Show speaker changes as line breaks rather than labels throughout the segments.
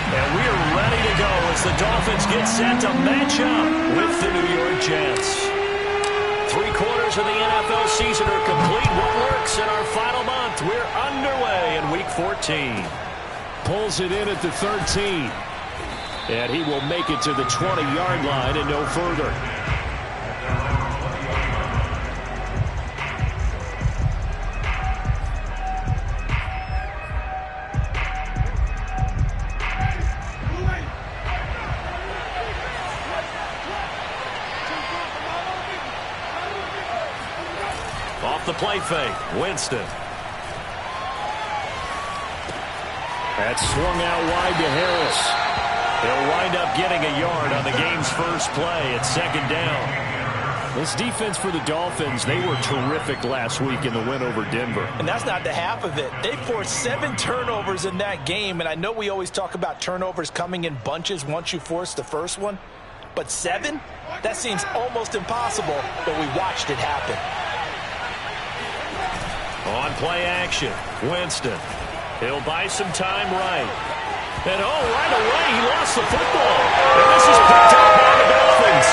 And we are ready to go as the Dolphins get set to match up with the New York Jets. 3 quarters of the NFL season are complete. What works in our final month? We're underway in Week 14.
Pulls it in at the 13. And he will make it to the 20-yard line and no further.
Off the play fake, Winston.
That's swung out wide to Harris.
He'll wind up getting a yard on the game's first play at 2nd down.
This defense for the Dolphins, they were terrific last week in the win over Denver.
And that's not the half of it. They forced 7 turnovers in that game, and I know we always talk about turnovers coming in bunches once you force the first one, but 7? That seems almost impossible, but we watched it happen.
On play action, Winston. He'll buy some time right. And right away, he lost the football. And this is picked up by the Dolphins.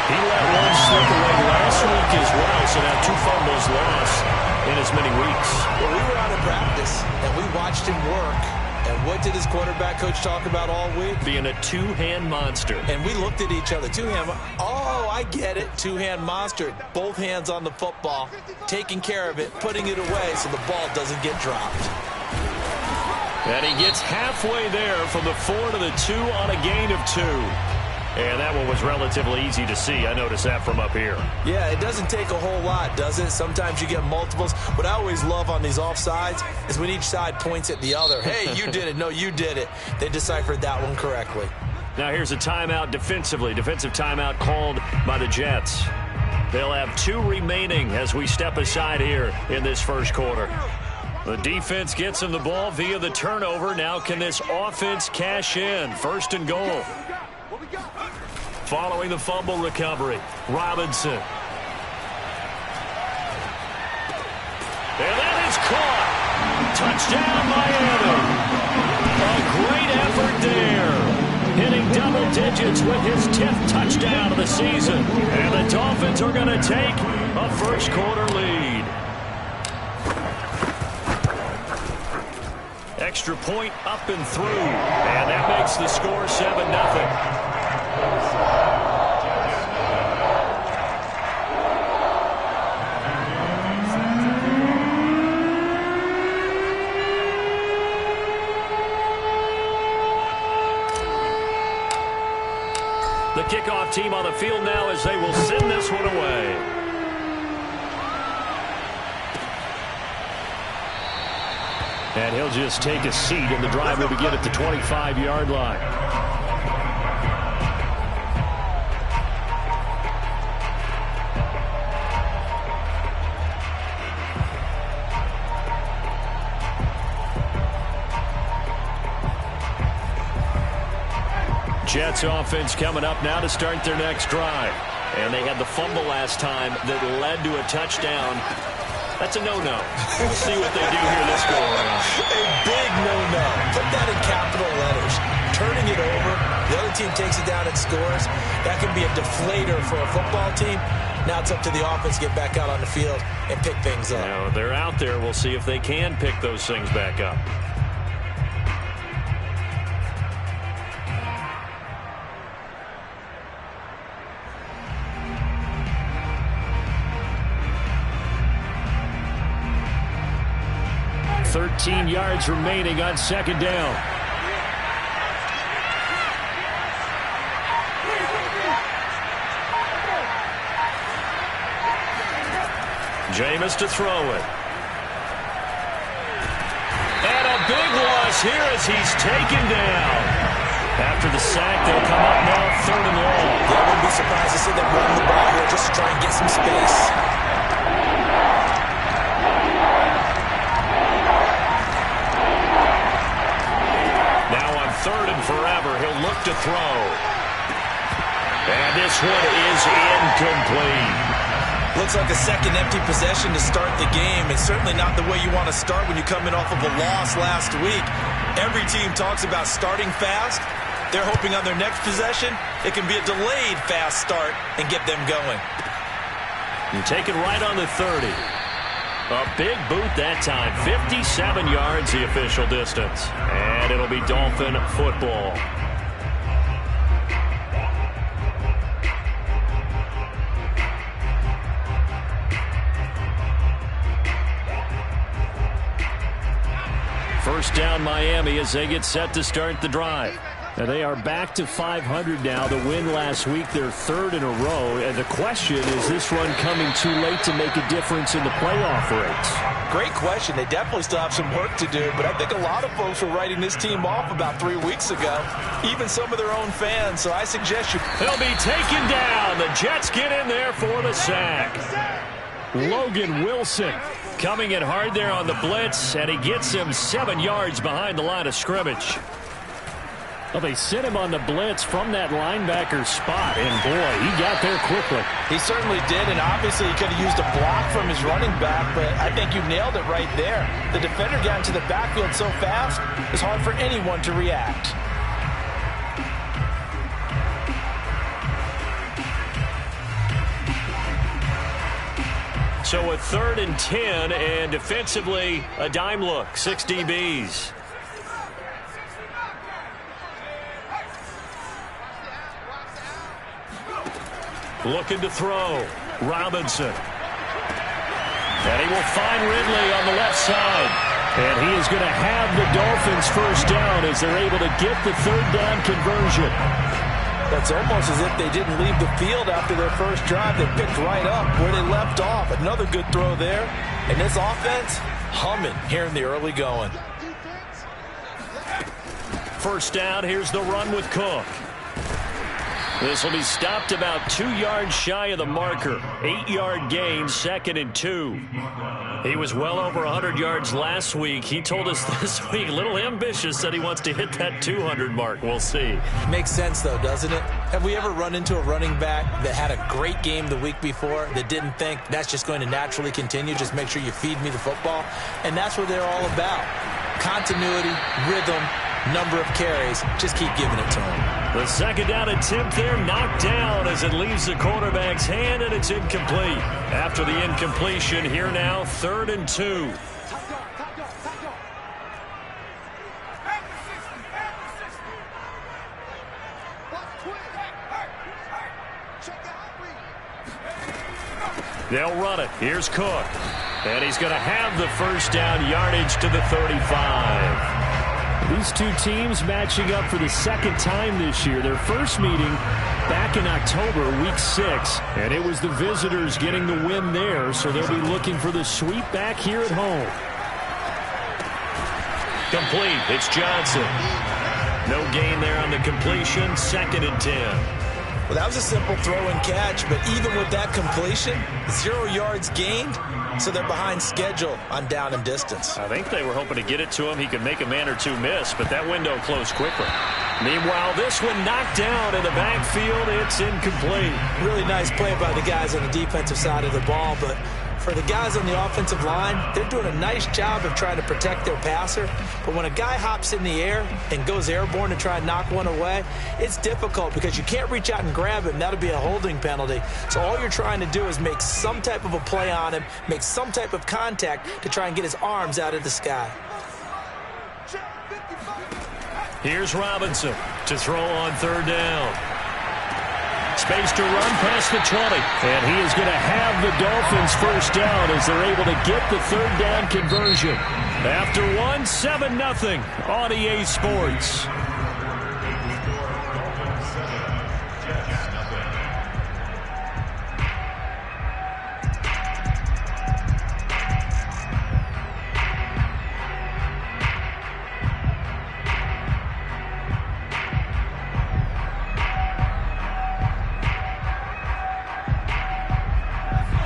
He let one slip away last week as well, so now 2 fumbles lost in as many weeks.
Well, we were out of practice, and we watched him work. And what did his quarterback coach talk about all week?
Being a 2-hand monster.
And we looked at each other. 2-hand. Oh, I get it. 2-hand monster. Both hands on the football, taking care of it, putting it away so the ball doesn't get dropped.
And he gets halfway there from the 4 to the 2 on a gain of 2. And that one was relatively easy to see. I noticed that from up here.
Yeah, it doesn't take a whole lot, does it? Sometimes you get multiples. What I always love on these offsides is when each side points at the other. Hey, you did it. No, you did it. They deciphered that one correctly.
Now here's a timeout defensively. Defensive timeout called by the Jets. They'll have 2 remaining as we step aside here in this first quarter. The defense gets him the ball via the turnover. Now can this offense cash in? 1st and goal. Following the fumble recovery, Robinson. And that is caught. Touchdown, Miami. A great effort there. Hitting double digits with his 10th touchdown of the season. And the Dolphins are going to take a first quarter lead. Extra point up and through. And that makes the score 7-0. The kickoff team on the field now as they will send this one away.
And he'll just take a seat, and the drive will begin at the 25-yard line.
Jets offense coming up now to start their next drive. And they had the fumble last time that led to a touchdown. That's a no-no. We'll see what they do here this go around.
A big no-no. Put that in capital letters. Turning it over, the other team takes it down and scores. That can be a deflator for a football team. Now it's up to the offense to get back out on the field and pick things up.
Now they're out there. We'll see if they can pick those things back up.
$13 yards remaining on 2nd down.
Jameis to throw it. And a big loss here as he's taken down. After the sack, they'll come up now 3rd and long.
Yeah, I wouldn't be surprised to see them run the ball here just to try and get some space.
Now on 3rd and forever, he'll look to throw. And this one is incomplete.
Looks like a second empty possession to start the game. It's certainly not the way you want to start when you come in off of a loss last week. Every team talks about starting fast. They're hoping on their next possession, it can be a delayed fast start and get them going.
And take it right on the 30. A big boot that time. 57 yards, the official distance. And it'll be Dolphin football. First down Miami as they get set to start the drive. Now they are back to 500 now. The win last week, their third in a row. And the question is this run coming too late to make a difference in the playoff race?
Great question. They definitely still have some work to do, but I think a lot of folks were writing this team off about 3 weeks ago, even some of their own fans. So I suggest you...
He'll be taken down. The Jets get in there for the sack. Logan Wilson coming in hard there on the blitz, and he gets him 7 yards behind the line of scrimmage. Well, they sent him on the blitz from that linebacker spot, and boy, he got there quickly.
He certainly did, and obviously he could have used a block from his running back, but I think you nailed it right there. The defender got into the backfield so fast, it's hard for anyone to react.
So a 3rd and 10, and defensively, a dime look, 6 DBs. Looking to throw. Robinson. And he will find Ridley on the left side. And he is going to have the Dolphins first down as they're able to get the 3rd down conversion.
That's almost as if they didn't leave the field after their first drive. They picked right up where they left off. Another good throw there. And this offense, humming here in the early going.
First down, here's the run with Cook. This will be stopped about 2 yards shy of the marker. 8-yard gain, 2nd and 2. He was well over 100 yards last week. He told us this week, a little ambitious, that he wants to hit that 200 mark. We'll see.
Makes sense, though, doesn't it? Have we ever run into a running back that had a great game the week before that didn't think that's just going to naturally continue? Just make sure you feed me the football. And that's what they're all about. Continuity, rhythm, number of carries. Just keep giving it to him.
The second down attempt there knocked down as it leaves the quarterback's hand, and it's incomplete. After the incompletion, here now, 3rd and 2. They'll run it. Here's Cook. And he's going to have the first down, yardage to the 35. These two teams matching up for the second time this year. Their first meeting back in October, week 6. And it was the visitors getting the win there, so they'll be looking for the sweep back here at home. Complete. It's Johnson. No gain there on the completion. 2nd and 10.
Well, that was a simple throw and catch, but even with that completion, 0 yards gained, so they're behind schedule on down and distance.
I think they were hoping to get it to him. He could make a man or two miss, but that window closed quickly. Meanwhile, this one knocked down in the backfield. It's incomplete.
Really nice play by the guys on the defensive side of the ball, but for the guys on the offensive line, they're doing a nice job of trying to protect their passer. But when a guy hops in the air and goes airborne to try and knock one away, it's difficult because you can't reach out and grab him. That'll be a holding penalty. So all you're trying to do is make some type of a play on him, make some type of contact to try and get his arms out of the sky.
Here's Robinson to throw on 3rd down. Space to run past the 20. And he is going to have the Dolphins first down as they're able to get the 3rd down conversion. After 7-0 on EA Sports.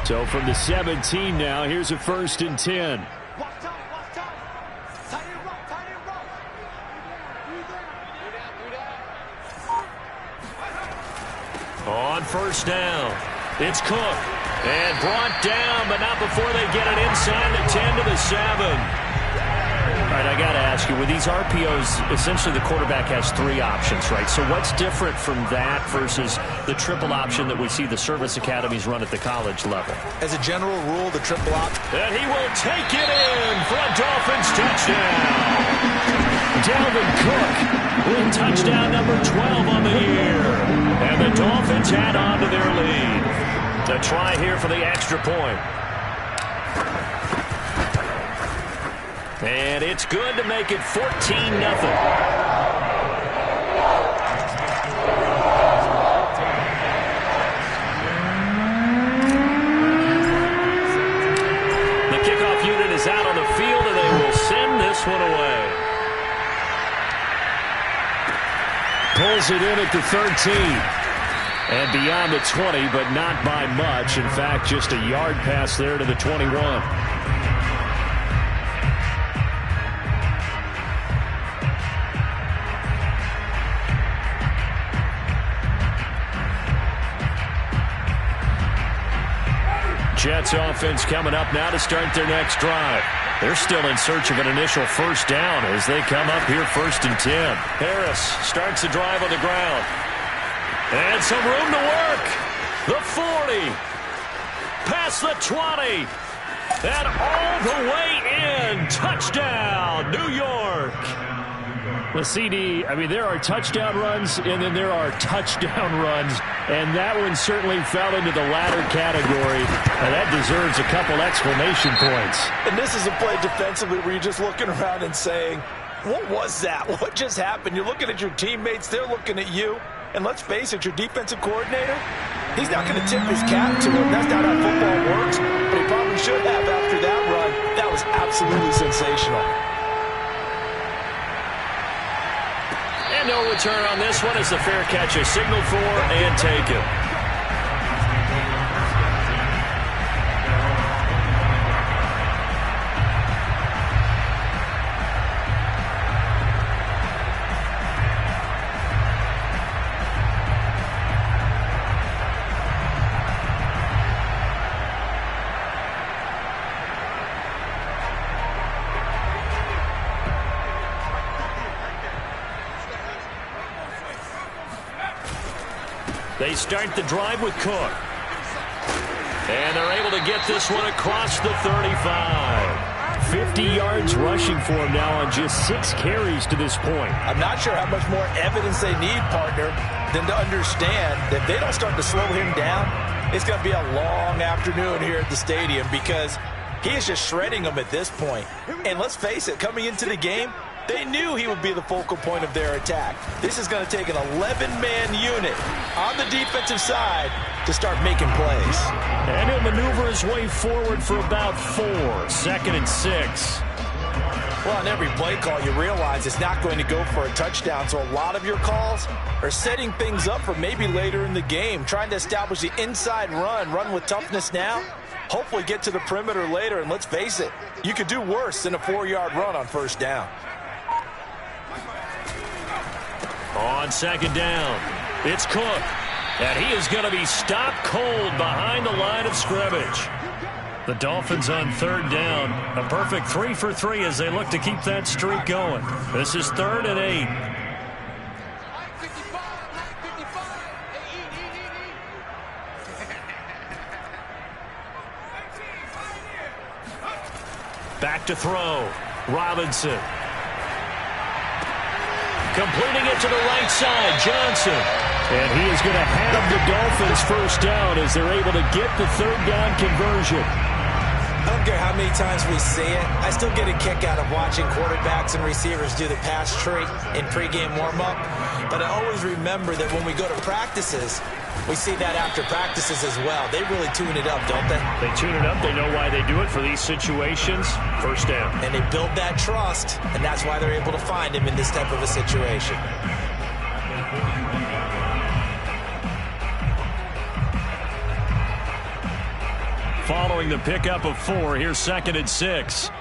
So from the 17 now, here's a 1st and 10. On 1st down, it's Cook. And brought down, but not before they get it inside the 10 to the 7. All right, And I got to ask you, with these RPOs, essentially the quarterback has 3 options, right? So what's different from that versus the triple option that we see the service academies run at the college level?
As a general rule, the triple option.
And he will take it in for a Dolphins touchdown. Dalvin Cook with touchdown number 12 on the year. And the Dolphins add on to their lead. The try here for the extra point. And it's good to make it 14-0. The kickoff unit is out on the field, and they will send this one away.
Pulls it in at the 13. And beyond the 20, but not by much. In fact, just a yard pass there to the 21. Jets offense coming up now to start their next drive. They're still in search of an initial first down as they come up here 1st and 10.
Harris starts the drive on the ground. And some room to work. The 40. Past the 20. And all the way in. Touchdown, New York.
The CD, I mean, there are touchdown runs, and then there are touchdown runs, and that one certainly fell into the latter category, and that deserves a couple exclamation points.
And this is a play defensively where you're just looking around and saying, what was that? What just happened? You're looking at your teammates, they're looking at you, and let's face it, your defensive coordinator, he's not going to tip his cap to him. That's not how football works, but he probably should have after that run. That was absolutely sensational.
No return on this one as the fair catch is signaled for and taken. They start the drive with Cook. And they're able to get this one across the 35.
50 yards rushing for him now on just 6 carries to this point.
I'm not sure how much more evidence they need, partner, than to understand that if they don't start to slow him down, it's going to be a long afternoon here at the stadium because he is just shredding them at this point. And let's face it, coming into the game, they knew he would be the focal point of their attack. This is going to take an 11-man unit on the defensive side to start making plays.
And he'll maneuver his way forward for about 4. 2nd and 6.
Well, on every play call, you realize it's not going to go for a touchdown. So a lot of your calls are setting things up for maybe later in the game, trying to establish the inside run with toughness now, hopefully get to the perimeter later. And let's face it, you could do worse than a 4-yard run on first down.
On 2nd down, it's Cook. And he is going to be stopped cold behind the line of scrimmage.
The Dolphins on 3rd down. A perfect 3 for 3 as they look to keep that streak going.
This is 3rd and 8. Back to throw. Robinson. Completing it to the right side, Johnson.
And he is going to have the Dolphins first down as they're able to get the 3rd down conversion.
I don't care how many times we see it. I still get a kick out of watching quarterbacks and receivers do the pass tree in pregame warm-up. But I always remember that when we go to practices, we see that after practices as well. They really tune it up, don't they?
They tune it up. They know why they do it for these situations. First down.
And they build that trust, and that's why they're able to find him in this type of a situation.
Following the pickup of 4, here's 2nd and 6.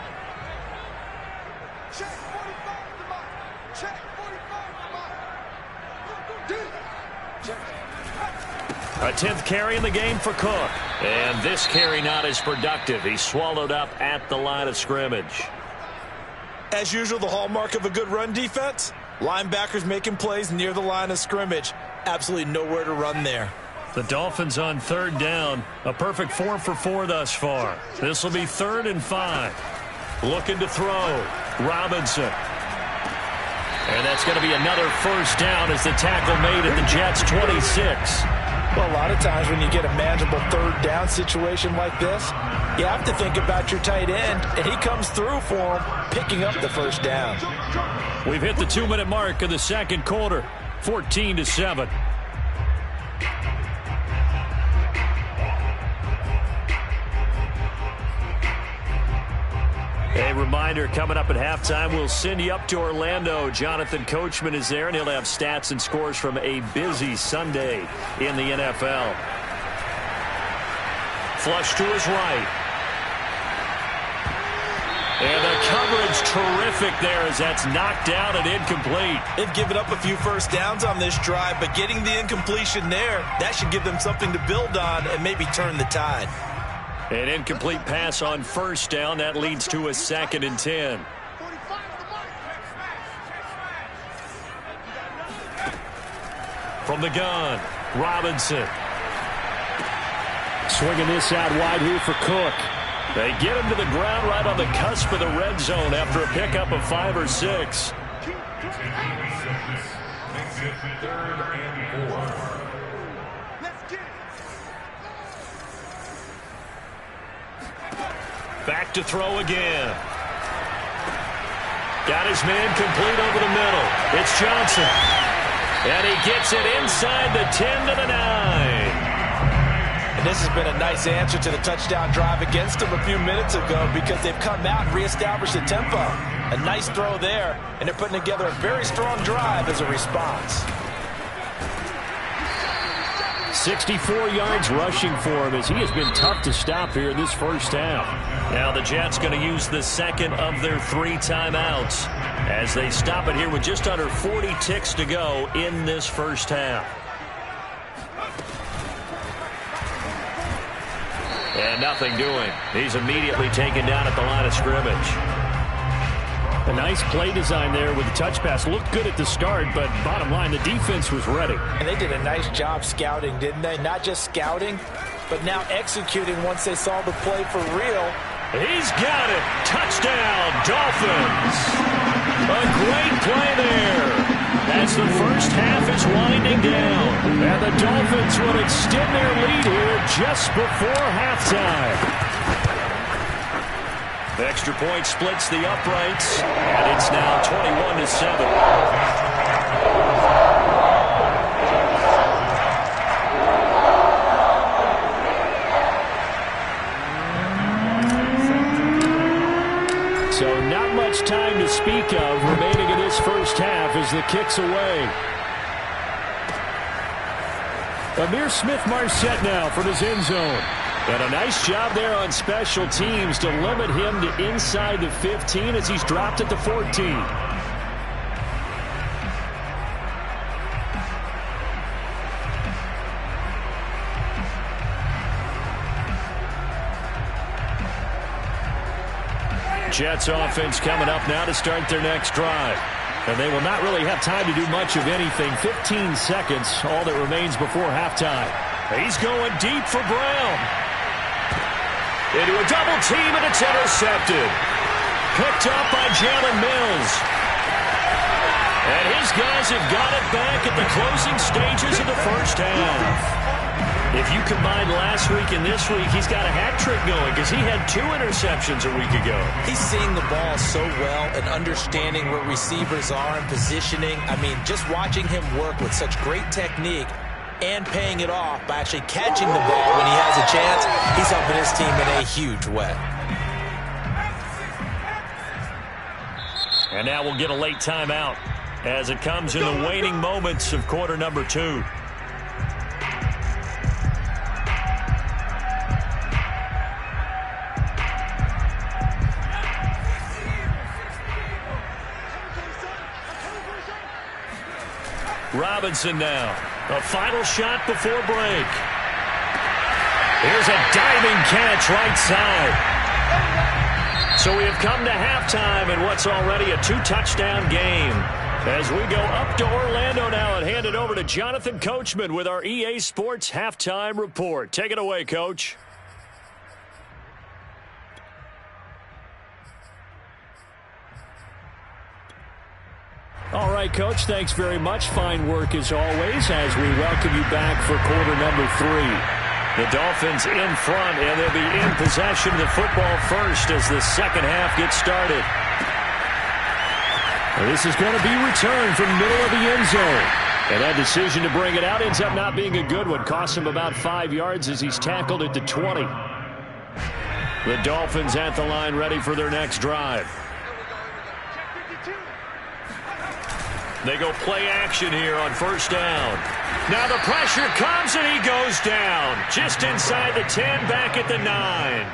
A 10th carry in the game for Cook. And this carry not as productive. He's swallowed up at the line of scrimmage.
As usual, the hallmark of a good run defense, linebackers making plays near the line of scrimmage. Absolutely nowhere to run there.
The Dolphins on third down. A perfect 4 for 4 thus far. This will be 3rd and 5.
Looking to throw. Robinson. And that's going to be another first down as the tackle made at the Jets' 26.
Well, a lot of times when you get a manageable third down situation like this, you have to think about your tight end, and he comes through for him, picking up the first down.
We've hit the 2-minute mark of the second quarter, 14-7. A reminder, coming up at halftime, we'll send you up to Orlando. Jonathan Coachman is there, and he'll have stats and scores from a busy Sunday in the NFL. Flush to his right. And the coverage terrific there as that's knocked down and incomplete.
They've given up a few first downs on this drive, but getting the incompletion there, that should give them something to build on and maybe turn the tide.
An incomplete pass on first down. That leads to a 2nd and 10. From the gun, Robinson.
Swinging this out wide here for Cook.
They get him to the ground right on the cusp of the red zone after a pickup of 5 or 6. Back to throw again. Got his man complete over the middle. It's Johnson. And he gets it inside the 10 to the 9.
And this has been a nice answer to the touchdown drive against them a few minutes ago because they've come out and reestablished the tempo. A nice throw there, and they're putting together a very strong drive as a response.
64 yards rushing for him as he has been tough to stop here in this first half.
Now the Jets going to use the second of their 3 timeouts as they stop it here with just under 40 ticks to go in this first half. And nothing doing. He's immediately taken down at the line of scrimmage.
A nice play design there with the touch pass. Looked good at the start, but bottom line, the defense was ready.
And they did a nice job scouting, didn't they? Not just scouting, but now executing once they saw the play for real.
He's got it. Touchdown, Dolphins. A great play there as the first half is winding down.
And the Dolphins will extend their lead here just before halftime.
The extra point splits the uprights, and it's now 21-7.
So not much time to speak of remaining in this first half as the kick's away. Amir Smith-Marset now from his end zone. And a nice job there on special teams to limit him to inside the 15 as he's dropped at the 14.
Jets offense coming up now to start their next drive.
And they will not really have time to do much of anything. 15 seconds, all that remains before halftime.
He's going deep for Brown. Into a double team, and it's intercepted. Picked up by Jalen Mills. And his guys have got it back at the closing stages of the first half. If you combine last week and this week, he's got a hat trick going because he had 2 interceptions a week ago.
He's seeing the ball so well and understanding where receivers are and positioning. I mean, just watching him work with such great technique and paying it off by actually catching the ball when he has a chance, he's helping his team in a huge way.
And now we'll get a late timeout as it comes in the waning moments of quarter number 2. Robinson now. A final shot before break. Here's a diving catch right side. So we have come to halftime in what's already a 2-touchdown game. As we go up to Orlando now and hand it over to Jonathan Coachman with our EA Sports Halftime Report. Take it away, Coach.
All right, Coach, thanks very much. Fine work as always as we welcome you back for quarter number 3.
The Dolphins in front, and they'll be in possession of the football first as the second half gets started.
This is going to be returned from the middle of the end zone. And that decision to bring it out ends up not being a good one. Costs him about 5 yards as he's tackled at the 20.
The Dolphins at the line ready for their next drive. They go play action here on first down. Now the pressure comes and he goes down. Just inside the 10, back at the 9.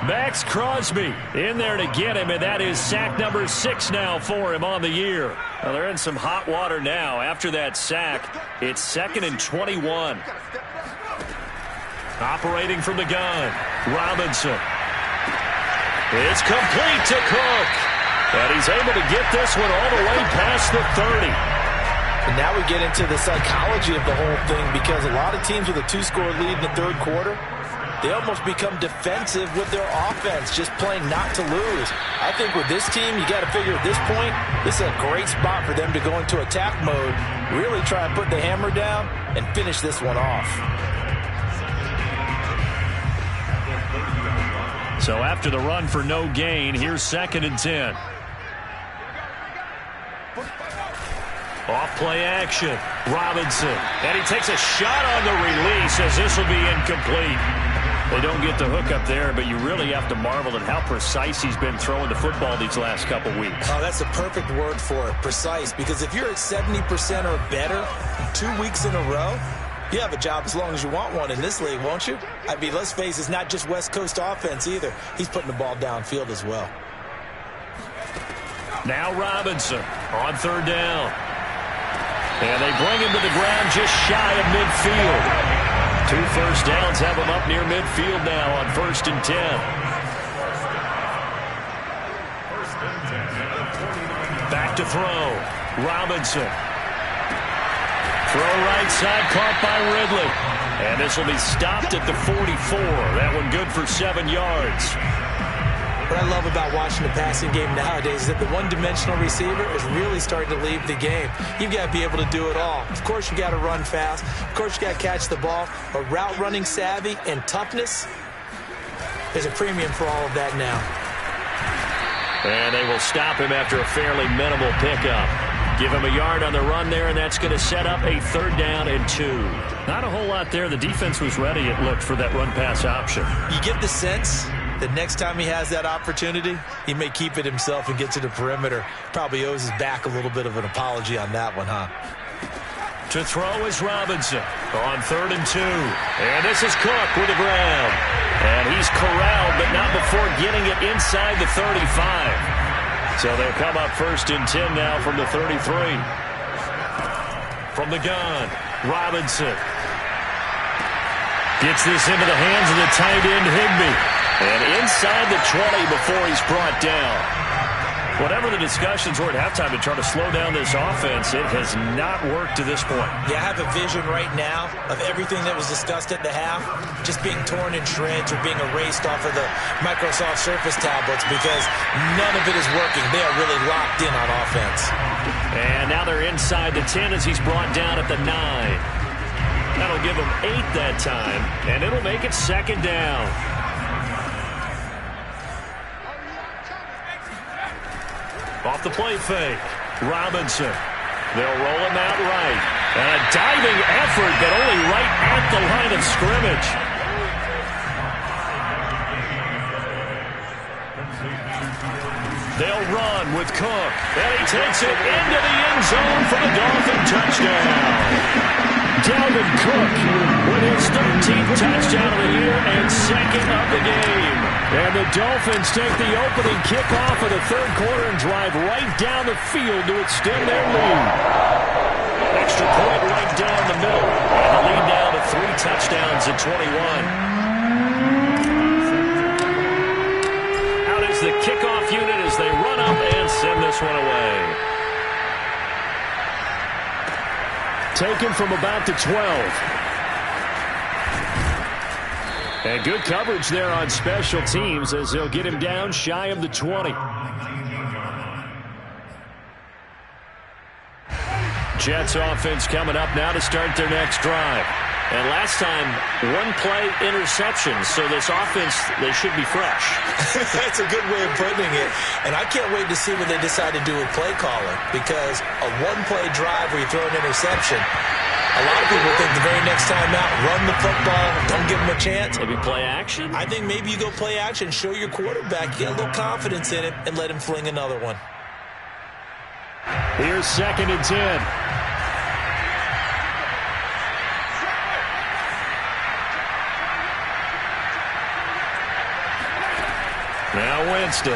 Max Crosby in there to get him, and that is sack number 6 now for him on the year. Well, they're in some hot water now. After that sack, it's 2nd and 21. Operating from the gun, Robinson. It's complete to Cook. And he's able to get this one all the way past the 30.
And now we get into the psychology of the whole thing, because a lot of teams with a 2-score lead in the third quarter, they almost become defensive with their offense, just playing not to lose. I think with this team, you got to figure at this point, this is a great spot for them to go into attack mode, really try and put the hammer down and finish this one off.
So after the run for no gain, here's 2nd and 10. Off play action, Robinson. And he takes a shot on the release as this will be incomplete. They don't get the hook up there, but you really have to marvel at how precise he's been throwing the football these last couple weeks.
Oh, that's the perfect word for it, precise. Because if you're at 70% or better 2 weeks in a row, you have a job as long as you want one in this league, won't you? I mean, let's face it, it's not just West Coast offense either. He's putting the ball downfield as well.
Now Robinson on third down. And they bring him to the ground just shy of midfield. 2 first downs have him up near midfield now on 1st and 10. Back to throw. Robinson. Throw right side, caught by Ridley. And this will be stopped at the 44. That one good for 7 yards.
What I love about watching the passing game nowadays is that the one-dimensional receiver is really starting to leave the game. You've got to be able to do it all. Of course, you got to run fast. Of course, you got to catch the ball. But route running savvy and toughness, there's a premium for all of that now.
And they will stop him after a fairly minimal pickup. Give him a yard on the run there, and that's going to set up a 3rd down and 2. Not a whole lot there. The defense was ready, it looked, for that run-pass option.
You get the sense that next time he has that opportunity, he may keep it himself and get to the perimeter. Probably owes his back a little bit of an apology on that one, huh?
To throw is Robinson on 3rd and 2. And this is Cook with the ground. And he's corralled, but not before getting it inside the 35. So they'll come up 1st and 10 now from the 33. From the gun, Robinson. Gets this into the hands of the tight end, Higbee. And inside the 20 before he's brought down. Whatever the discussions were at halftime to try to slow down this offense, it has not worked to this point.
Yeah, I have a vision right now of everything that was discussed at the half just being torn in shreds or being erased off of the Microsoft Surface tablets, because none of it is working. They are really locked in on offense.
And now they're inside the 10 as he's brought down at the 9. That'll give him 8 that time, and it'll make it 2nd down. Off the play fake, Robinson. They'll roll him out right. And a diving effort, but only right at the line of scrimmage. They'll run with Cook. And he takes it into the end zone for the Dolphin touchdown. Dalvin Cook with his 13th touchdown of the year and 2nd of the game. And the Dolphins take the opening kickoff of the third quarter and drive right down the field to extend their lead. Extra point right down the middle. And the lead down to 3 touchdowns at 21. Out is the kickoff unit as they run up and send this one away.
Taken from about the 12. And good coverage there on special teams as they'll get him down shy of the 20. Jets offense coming up now to start their next drive.
And last time, one-play interception, so this offense, they should be fresh.
That's a good way of putting it. And I can't wait to see what they decide to do with play calling, because a one-play drive where you throw an interception, a lot of people think the very next time out, run the football, don't give them a chance.
Maybe play action?
I think maybe you go play action, show your quarterback, get a little confidence in it, and let him fling another one.
Here's 2nd and 10.
Now Winston,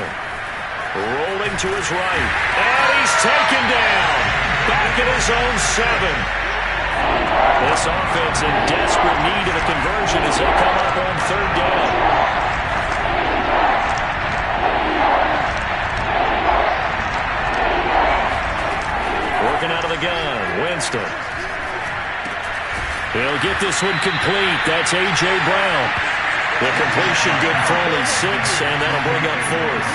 rolling to his right, and he's taken down, back at his own 7. This offense in desperate need of a conversion as they come up on 3rd down. Working out of the gun, Winston. He'll get this one complete. That's A.J. Brown. The completion good for only 6, and that'll bring up 4th.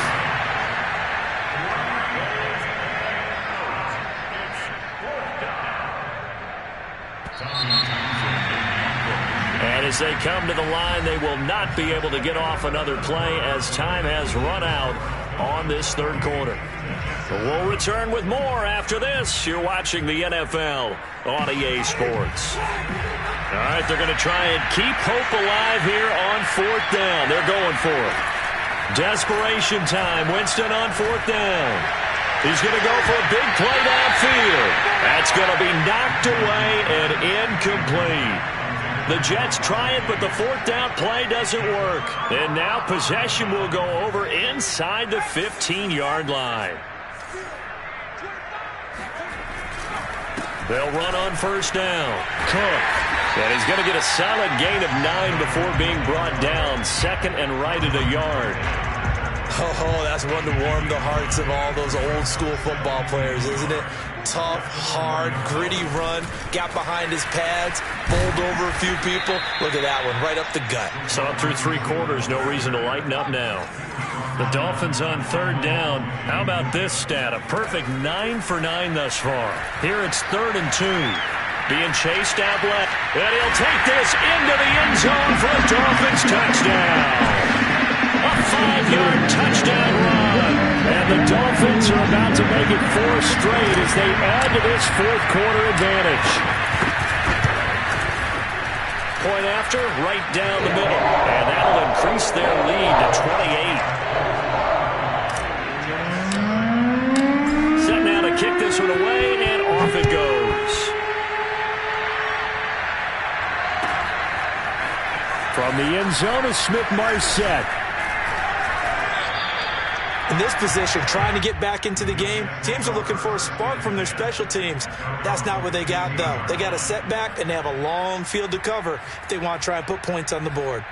And as they come to the line, they will not be able to get off another play as time has run out on this 3rd quarter. But we'll return with more after this. You're watching the NFL on EA Sports. All right, they're going to try and keep hope alive here on 4th down. They're going for it. Desperation time. Winston on 4th down. He's going to go for a big play downfield. That's going to be knocked away and incomplete. The Jets try it, but the 4th down play doesn't work. And now possession will go over inside the 15-yard line. They'll run on 1st down. Cook. And he's going to get a solid gain of 9 before being brought down. 2nd and right at a yard.
Oh, that's one to warm the hearts of all those old school football players, isn't it? Tough, hard, gritty run. Got behind his pads, bowled over a few people. Look at that one, right up the gut.
Saw it through 3 quarters. No reason to lighten up now. The Dolphins on 3rd down. How about this stat? A perfect 9 for 9 thus far. Here it's 3rd and 2. Being chased out left. And he'll take this into the end zone for a Dolphins touchdown. A 5-yard touchdown run. And the Dolphins are about to make it 4 straight as they add to this 4th quarter advantage. Point after, right down the middle. And that'll increase their lead to 28. Set now to kick this one away, and off it goes.
From the end zone is Smith-Marsette.
In this position, trying to get back into the game, teams are looking for a spark from their special teams. That's not what they got, though. They got a setback, and they have a long field to cover if they want to try and put points on the board.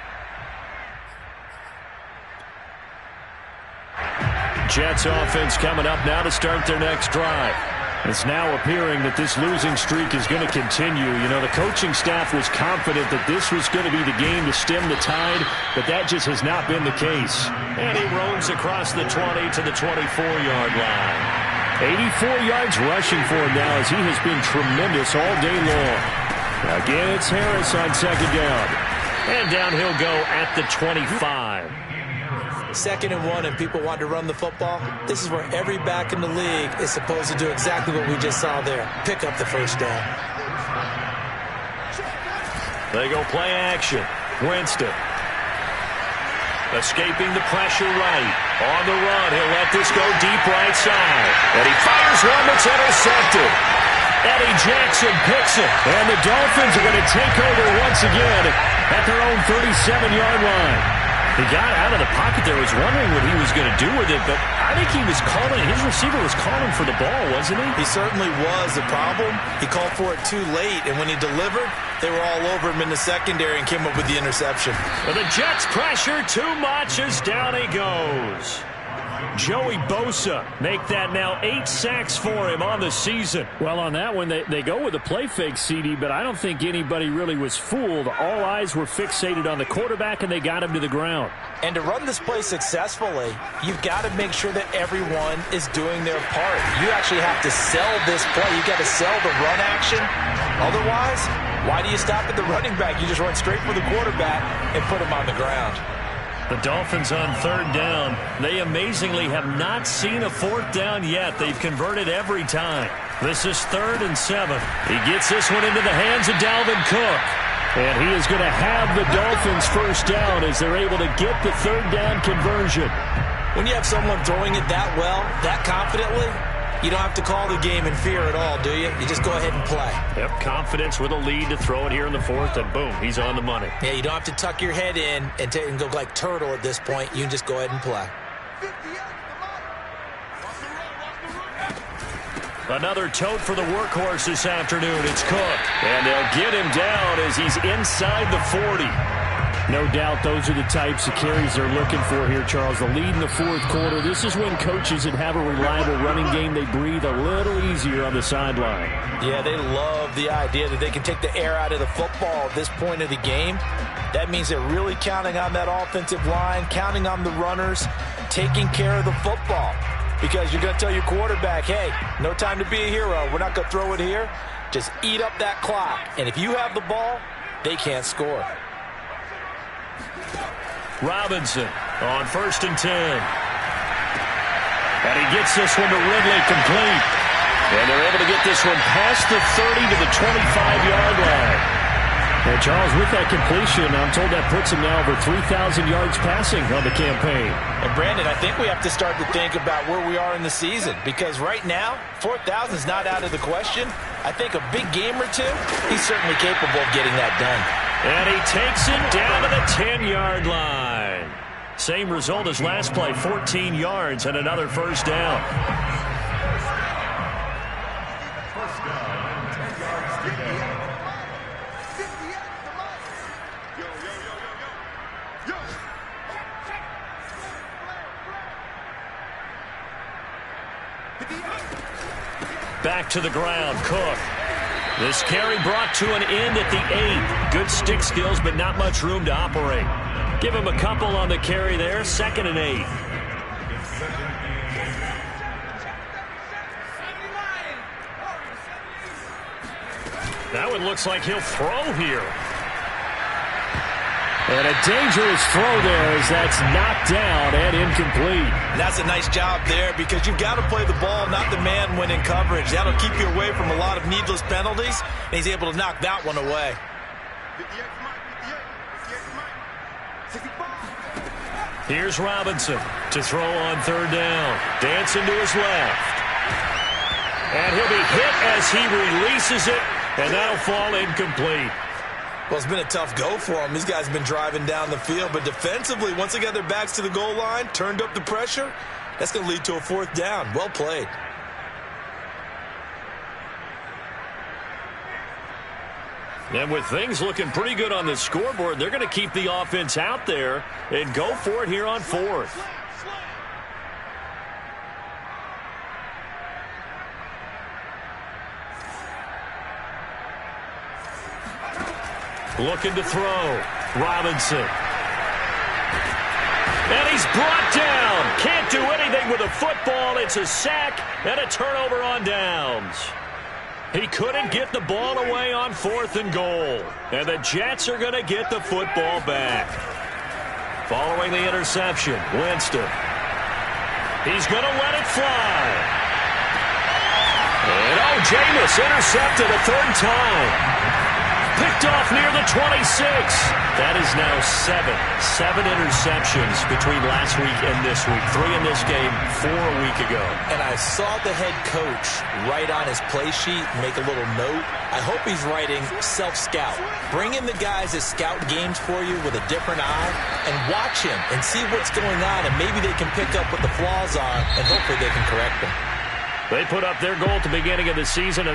Jets offense coming up now to start their next drive. It's now appearing that this losing streak is going to continue. You know, the coaching staff was confident that this was going to be the game to stem the tide, but that just has not been the case.
And he roams across the 20 to the 24-yard line.
84 yards rushing for him now as he has been tremendous all day long. Again, it's Harris on 2nd down.
And down he'll go at the 25.
2nd and 1 and people want to run the football. This is where every back in the league is supposed to do exactly what we just saw there. Pick up the 1st down.
They go play action. Winston. Escaping the pressure right. On the run, he'll let this go deep right side. And he fires one that's intercepted. Eddie Jackson picks it.
And the Dolphins are going to take over once again at their own 37-yard line.
He got out of the pocket there. Was wondering what he was going to do with it, but I think he was calling. His receiver was calling for the ball, wasn't he?
He certainly was. The problem, he called for it too late, and when he delivered, they were all over him in the secondary and came up with the interception.
But the Jets pressure too much as down he goes.
Joey Bosa make that now 8 sacks for him on the season. Well, on that one, they go with a play fake, CD, but I don't think anybody really was fooled. All eyes were fixated on the quarterback, and they got him to the ground.
And to run this play successfully, you've got to make sure that everyone is doing their part. You actually have to sell this play. You've got to sell the run action. Otherwise, why do you stop at the running back? You just run straight for the quarterback and put him on the ground.
The Dolphins on 3rd down. They amazingly have not seen a 4th down yet. They've converted every time. This is 3rd and 7. He gets this one into the hands of Dalvin Cook. And he is going to have the Dolphins 1st down as they're able to get the 3rd down conversion.
When you have someone throwing it that well, that confidently, you don't have to call the game in fear at all, do you? You just go ahead and play.
Yep, confidence with a lead to throw it here in the 4th, and boom, he's on the money.
Yeah, you don't have to tuck your head in and go like turtle at this point. You can just go ahead and play.
Another tote for the workhorse this afternoon. It's Cook. And they'll get him down as he's inside the 40. No doubt those are the types of carries they're looking for here, Charles. The lead in the 4th quarter. This is when coaches that have a reliable running game, they breathe a little easier on the sideline.
Yeah, they love the idea that they can take the air out of the football at this point of the game. That means they're really counting on that offensive line, counting on the runners, taking care of the football. Because you're going to tell your quarterback, hey, no time to be a hero. We're not going to throw it here. Just eat up that clock. And if you have the ball, they can't score.
Robinson on 1st and 10. And he gets this one to Ridley complete. And they're able to get this one past the 30 to the 25-yard line. And Charles, with that completion, I'm told that puts him now over 3,000 yards passing on the campaign.
And Brandon, I think we have to start to think about where we are in the season. Because right now, 4,000 is not out of the question. I think a big game or two, he's certainly capable of getting that done.
And he takes it down to the 10-yard line. Same result as last play, 14 yards and another 1st down. Back to the ground, Cook. This carry brought to an end at the 8. Good stick skills, but not much room to operate. Give him a couple on the carry there, 2nd and 8. That one looks like he'll throw here. And a dangerous throw there as that's knocked down and incomplete.
That's a nice job there because you've got to play the ball, not the man when in coverage. That'll keep you away from a lot of needless penalties, and he's able to knock that one away.
Here's Robinson to throw on 3rd down. Dancing to his left. And he'll be hit as he releases it, and that'll fall incomplete.
Well, it's been a tough go for them. These guys have been driving down the field, but defensively, once they got their backs to the goal line, turned up the pressure, that's going to lead to a 4th down. Well played.
And with things looking pretty good on the scoreboard, they're going to keep the offense out there and go for it here on 4th. Looking to throw. Robinson. And he's brought down. Can't do anything with a football. It's a sack and a turnover on downs. He couldn't get the ball away on 4th and goal. And the Jets are going to get the football back. Following the interception, Winston. He's going to let it fly. And Jameis intercepted a 3rd time. Picked off near the 26. That is now 7 interceptions between last week and this week. 3 in this game, 4 a week ago.
And I saw the head coach write on his play sheet, make a little note. I hope he's writing self-scout. Bring in the guys that scout games for you with a different eye and watch him and see what's going on, and maybe they can pick up what the flaws are, and hopefully they can correct them.
They put up their goal at the beginning of the season, and